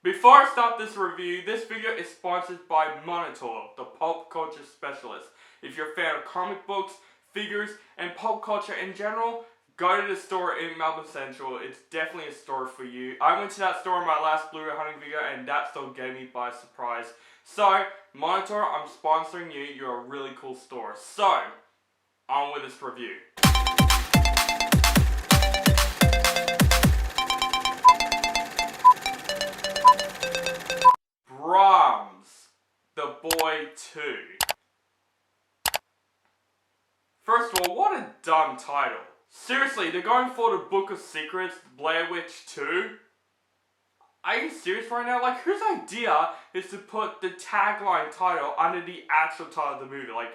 Before I start this review, this video is sponsored by Monitor, the pop culture specialist. If you're a fan of comic books, figures, and pop culture in general, go to the store in Melbourne Central. It's definitely a store for you. I went to that store in my last Blu-ray hunting video and that store gave me by surprise. So, Monitor, I'm sponsoring you. You're a really cool store. So, on with this review. Brahms, The Boy 2. First of all, what a dumb title. Seriously, they're going for the Book of Secrets, Blair Witch 2? Are you serious right now? Like, whose idea is to put the tagline title under the actual title of the movie? Like,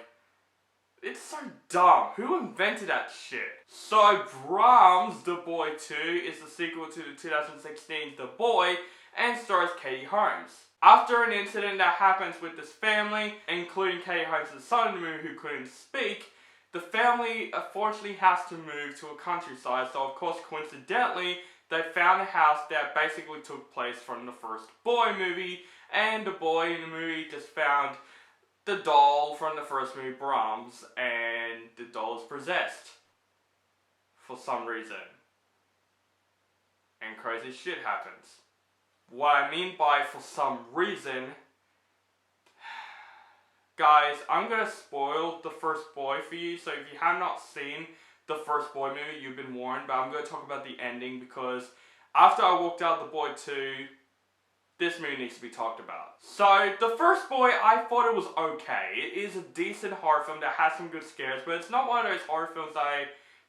it's so dumb. Who invented that shit? So, Brahms, The Boy 2 is the sequel to the 2016's The Boy and stars Katie Holmes. After an incident that happens with this family, including Katie Holmes' son in the movie who couldn't speak, the family unfortunately has to move to a countryside, so of course coincidentally, they found a house that basically took place from the first Boy movie, and the boy in the movie just found the doll from the first movie, Brahms, and the doll is possessed. For some reason. And crazy shit happens. What I mean by for some reason, guys, I'm gonna spoil the first Boy for you, so if you have not seen the first Boy movie, you've been warned, but I'm gonna talk about the ending because after I walked out The Boy 2, this movie needs to be talked about. So, the first Boy, I thought it was okay. It is a decent horror film that has some good scares, but it's not one of those horror films that I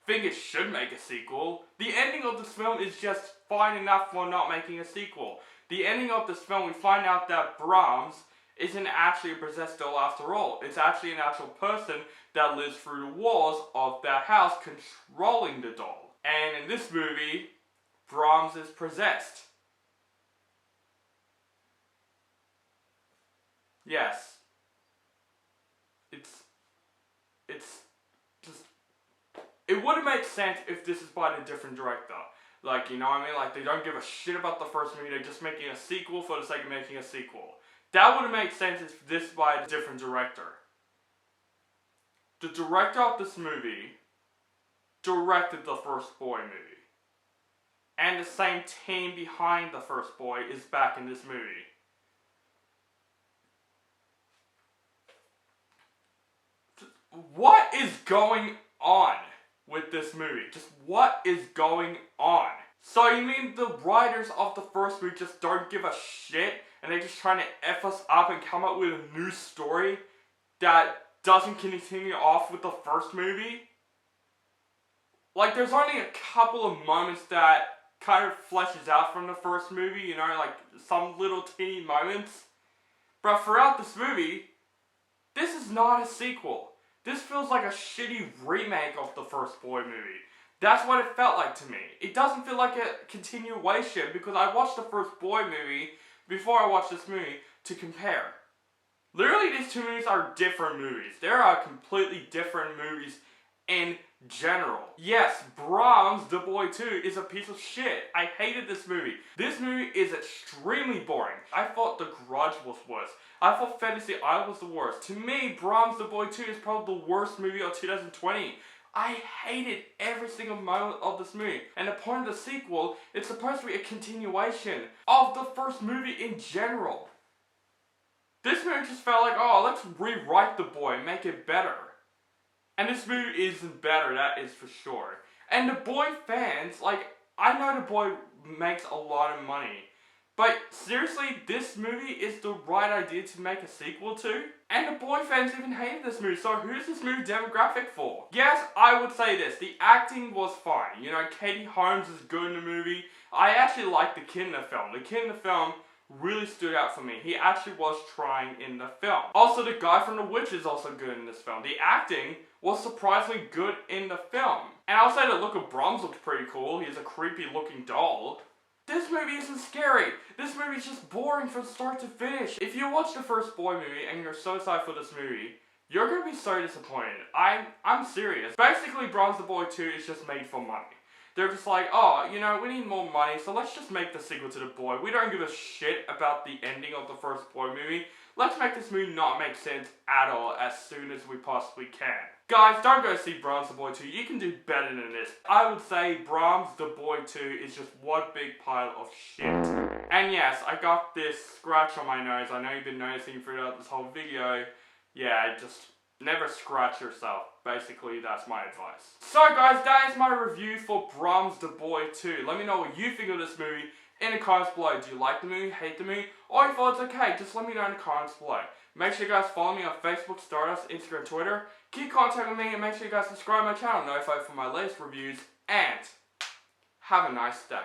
think it should make a sequel. The ending of this film is just fine enough for not making a sequel. The ending of this film, we find out that Brahms isn't actually a possessed doll after all. It's actually an actual person that lives through the walls of that house controlling the doll. And in this movie, Brahms is possessed. Yes. It's just, it would have made sense if this is by a different director. Like, you know what I mean? Like, they don't give a shit about the first movie, they're just making a sequel for the sake of making a sequel. That would have made sense if this by a different director. The director of this movie directed the first Boy movie. And the same team behind the first Boy is back in this movie. What is going on with this movie? Just what is going on? So you mean the writers of the first movie just don't give a shit and they're just trying to F us up and come up with a new story that doesn't continue off with the first movie? Like, there's only a couple of moments that kind of fleshes out from the first movie, you know, like some little teeny moments. But throughout this movie, this is not a sequel. This feels like a shitty remake of the first Boy movie. That's what it felt like to me. It doesn't feel like a continuation because I watched the first Boy movie before I watched this movie to compare. Literally, these two movies are different movies. They are completely different movies in general. Yes, Brahms, The Boy 2 is a piece of shit. I hated this movie. This movie is extremely boring. I thought The Grudge was worse. I thought Fantasy Island was the worst. To me, Brahms, The Boy 2 is probably the worst movie of 2020. I hated every single moment of this movie. And the point of the sequel, it's supposed to be a continuation of the first movie in general. This movie just felt like, oh, let's rewrite The Boy and make it better. And this movie isn't better, that is for sure. And the Boy fans, like, I know The Boy makes a lot of money. But seriously, this movie is the right idea to make a sequel to? And the Boy fans even hated this movie, so who's this movie demographic for? Yes, I would say this, the acting was fine. You know, Katie Holmes is good in the movie. I actually liked the kid in the film. The kid in the film really stood out for me. He actually was trying in the film. Also, the guy from The Witch is also good in this film. The acting was surprisingly good in the film. And I'll say the look of Brahms looked pretty cool. He's a creepy looking doll. This movie isn't scary. This movie is just boring from start to finish. If you watch the first Boy movie and you're so excited for this movie, you're gonna be so disappointed. I'm serious. Basically, Brahms the Boy 2 is just made for money. They're just like, oh, you know, we need more money, so let's just make the sequel to The Boy. We don't give a shit about the ending of the first Boy movie. Let's make this movie not make sense at all as soon as we possibly can. Guys, don't go see Brahms The Boy 2. You can do better than this. I would say Brahms The Boy 2 is just one big pile of shit. And yes, I got this scratch on my nose. I know you've been noticing throughout this whole video. Yeah, just never scratch yourself. Basically, that's my advice. So guys, that is my review for Brahms The Boy 2. Let me know what you think of this movie in the comments below. Do you like the movie, hate the movie, or you thought it's okay? Just let me know in the comments below. Make sure you guys follow me on Facebook, Stardust, Instagram, Twitter. Keep contacting me and make sure you guys subscribe to my channel, notified for my latest reviews, and have a nice day.